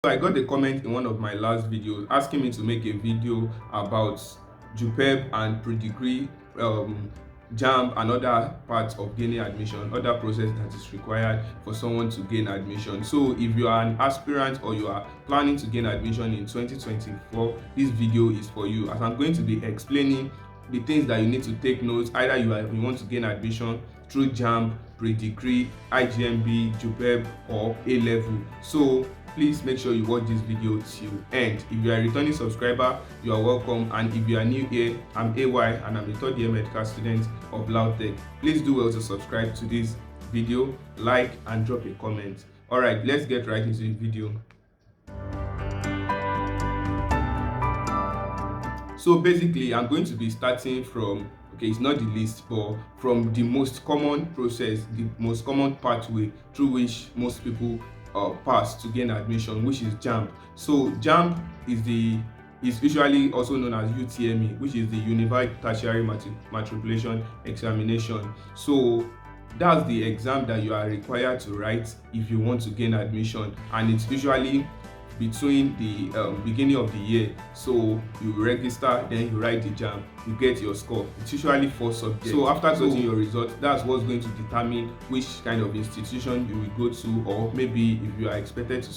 So I got a comment in one of my last videos asking me to make a video about JUPEB and pre-degree, JAMB and other parts of gaining admission, other process that is required for someone to gain admission. So if you are an aspirant or you are planning to gain admission in 2024, this video is for you, as I'm going to be explaining the things that you need to take notes. Either you want to gain admission through JAMB, pre-degree, IJMB, JUPEB or A-level. So please make sure you watch this video till end. If you are a returning subscriber, you are welcome, and if you are new here, I'm AY and I'm a third year medical student of Lautech. Please do well to subscribe to this video, like and drop a comment. Alright, let's get right into the video. So basically, I'm going to be starting from, it's not the list, but from the most common process, the most common pathway through which most people pass to gain admission, which is JAMB. So JAMB is usually also known as UTME, which is the Unified Tertiary Matriculation Examination. So that's the exam that you are required to write if you want to gain admission, and it's usually between the beginning of the year. So you register, then you write the JAMB, you get your score. It's usually 4 subjects. So after getting your results, that's what's going to determine which kind of institution you will go to, or maybe if you are expected to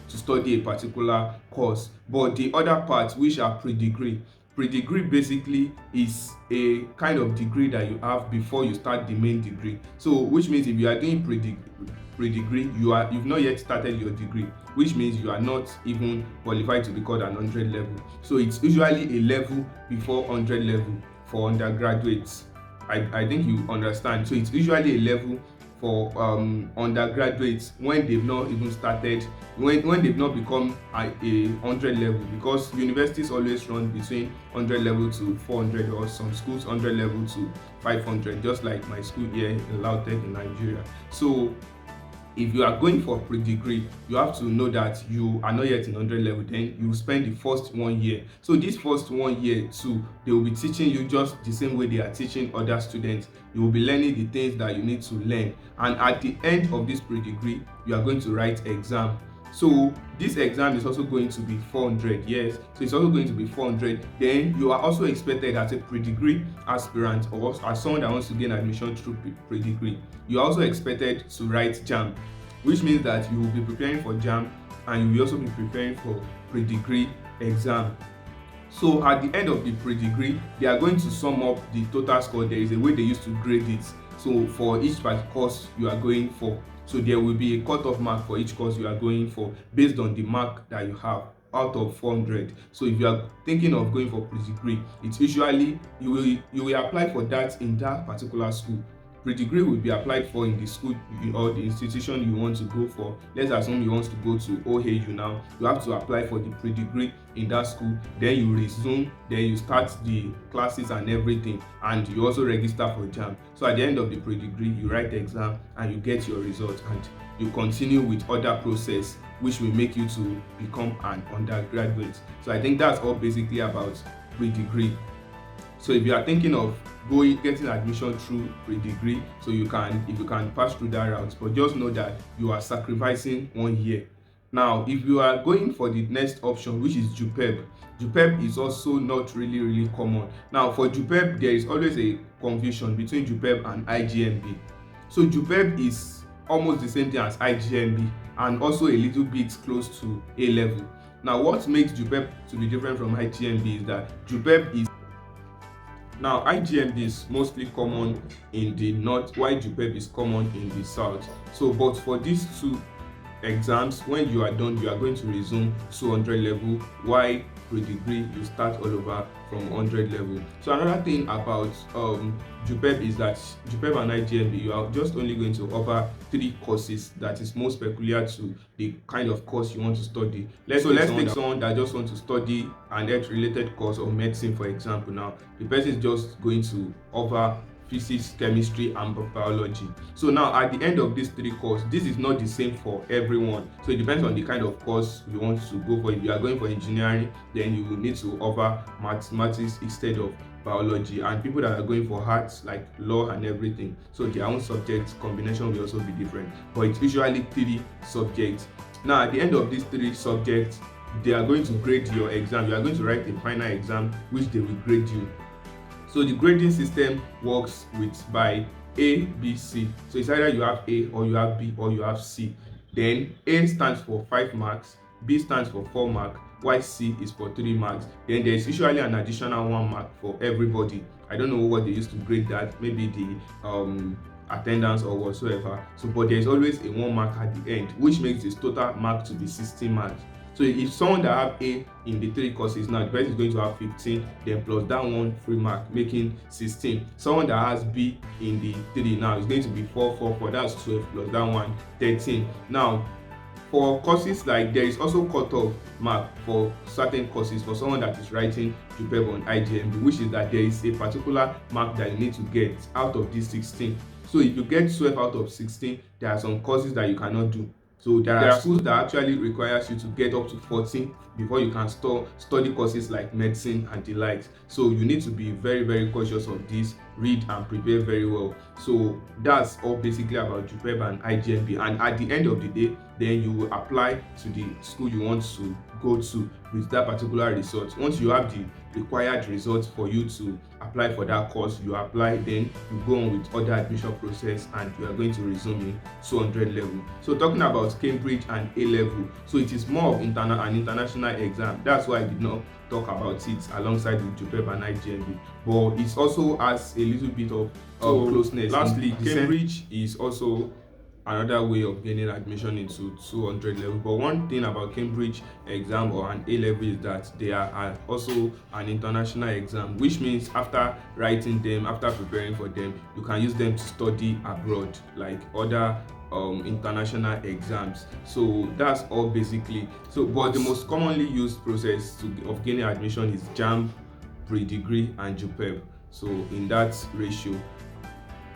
study a particular course. But the other parts, which are pre-degree basically is a kind of degree that you have before you start the main degree. So which means if you are doing pre-degree, you've not yet started your degree, which means you are not even qualified to be called an 100 level. So it's usually a level before 100 level for undergraduates. I think you understand. So it's usually a level for undergraduates when they've not even started, when they've not become a 100 level, because universities always run between 100 level to 400, or some schools 100 level to 500, just like my school here in Lautech in Nigeria. So if you are going for pre-degree, you have to know that you are not yet in 100 level. Then you spend the first 1 year. So this first 1 year too, they will be teaching you just the same way they are teaching other students. You will be learning the things that you need to learn, and at the end of this pre-degree, you are going to write exam. So this exam is also going to be 400, yes. So it's also going to be 400. Then you are also expected as a pre-degree aspirant, or as someone that wants to gain admission through pre-degree, you are also expected to write JAMB, which means that you will be preparing for JAMB and you will also be preparing for pre-degree exam. So at the end of the pre-degree, they are going to sum up the total score. There is a way they used to grade it. So for each course you are going for, so there will be a cutoff mark for each course you are going for based on the mark that you have out of 400. So if you are thinking of going for pre-degree, it's usually you will apply for that in that particular school. Pre-degree will be applied for in the school or the institution you want to go for. Let's assume you want to go to OAU now. You have to apply for the pre-degree in that school. Then you resume, then you start the classes and everything, and you also register for JAMB. So at the end of the pre-degree, you write the exam and you get your results, and you continue with other process which will make you to become an undergraduate. So I think that's all basically about pre-degree. So if you are thinking of getting admission through pre-degree, so if you can pass through that route, but just know that you are sacrificing 1 year. Now if you are going for the next option, which is JUPEB is also not really common. Now for JUPEB, there is always a confusion between JUPEB and IJMB. So JUPEB is almost the same thing as IJMB, and also a little bit close to A level. Now what makes JUPEB to be different from IJMB is that IJMB is mostly common in the north, while JUPEB is common in the south. So but for these two exams, when you are done, you are going to resume to 100 level, while pre-degree you start all over from 100 level. So another thing about JUPEB is that JUPEB and IJMB, you are just only going to offer 3 courses that is most peculiar to the kind of course you want to study. Let's take someone that just wants to study an health-related course or medicine, for example. Now the person is just going to offer physics, chemistry and biology. So now at the end of these 3 courses, this is not the same for everyone. So it depends on the kind of course you want to go for. If you are going for engineering, then you will need to offer mathematics instead of biology, and people that are going for arts like law and everything, so their own subject combination will also be different, but it's usually 3 subjects. Now at the end of these 3 subjects, they are going to grade your exam. You are going to write a final exam which they will grade you. So the grading system works by A, B, C. So it's either you have A, or you have B, or you have C. Then A stands for 5 marks, B stands for 4 marks, while C is for 3 marks. Then there is usually an additional 1 mark for everybody. I don't know what they used to grade that, maybe the attendance or whatsoever. So but there is always a 1 mark at the end, which makes this total mark to be 16 marks. So if someone that have A in the 3 courses, now the person is going to have 15, then plus that 1 free mark, making 16. Someone that has B in the 3 now is going to be 4, that's 12, plus that 1, 13. Now for courses, like, there is also cutoff mark for certain courses for someone that is writing JUPEB and IJMB, which is that there is a particular mark that you need to get out of these 16. So if you get 12 out of 16, there are some courses that you cannot do. So there are schools that actually requires you to get up to 14 before you can study courses like medicine and the likes. So you need to be very, very cautious of this, read and prepare very well. So that's all basically about JUPEB and IJMB. And at the end of the day, then you will apply to the school you want to go to with that particular result. Once you have the required results for you to apply for that course, you apply, then you go on with other admission process, and you are going to resume in 200 level. So talking about Cambridge and A level, so it is more of an international exam. That's why I did not talk about it alongside with JUPEB and IJMB, but it also has a little bit of closeness. Lastly, Cambridge is also another way of gaining admission into 200 level. But one thing about Cambridge exam or an A level is that they are also an international exam, which means after writing them, after preparing for them, you can use them to study abroad like other international exams. So that's all basically. So but the most commonly used process of gaining admission is JAMB, pre-degree and JUPEB. So in that ratio.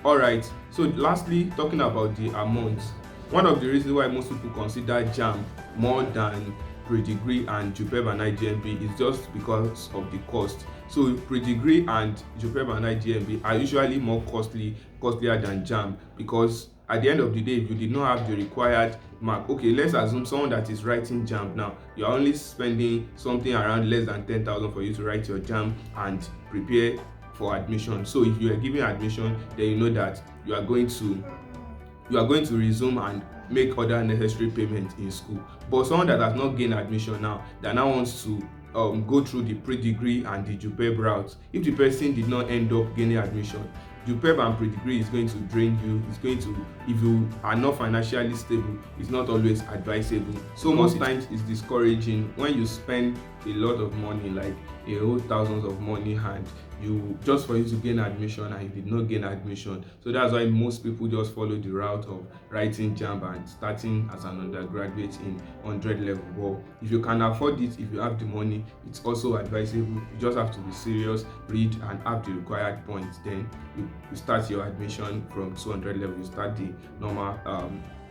Alright, so lastly, talking about the amounts, one of the reasons why most people consider JAMB more than pre-degree and JUPEB and IJMB is just because of the cost. So pre-degree and JUPEB and IJMB are usually more costlier than JAMB, because at the end of the day, if you did not have the required mark, okay, let's assume someone that is writing JAMB now, you're only spending something around less than 10,000 for you to write your JAMB and prepare for admission. So if you are giving admission, then you know that you are going to resume and make other necessary payments in school. But someone that has not gained admission now, that now wants to go through the pre-degree and the JUPEB route, if the person did not end up gaining admission, JUPEB and pre-degree is going to drain you. It's going to, if you are not financially stable, it's not always advisable. So most times it's discouraging when you spend a lot of money, like a whole thousands of money, and you just for you to gain admission and you did not gain admission. So that's why most people just follow the route of writing JAMB and starting as an undergraduate in 100 level. But if you can afford it, if you have the money, it's also advisable. You just have to be serious, read and have the required points. Then you start your admission from 200 level. You start the normal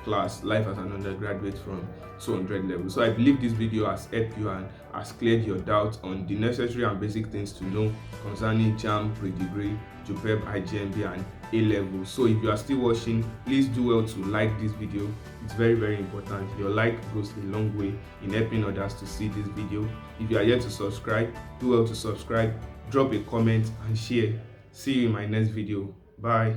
class life as an undergraduate from 200 level. So I believe this video has helped you and has cleared your doubts on the necessary and basic things to know concerning JAMB, pre-degree, JUPEB, IJMB and A level. So if you are still watching, please do well to like this video. It's very, very important. Your like goes a long way in helping others to see this video. If you are yet to subscribe, do well to subscribe, drop a comment and share. See you in my next video. Bye.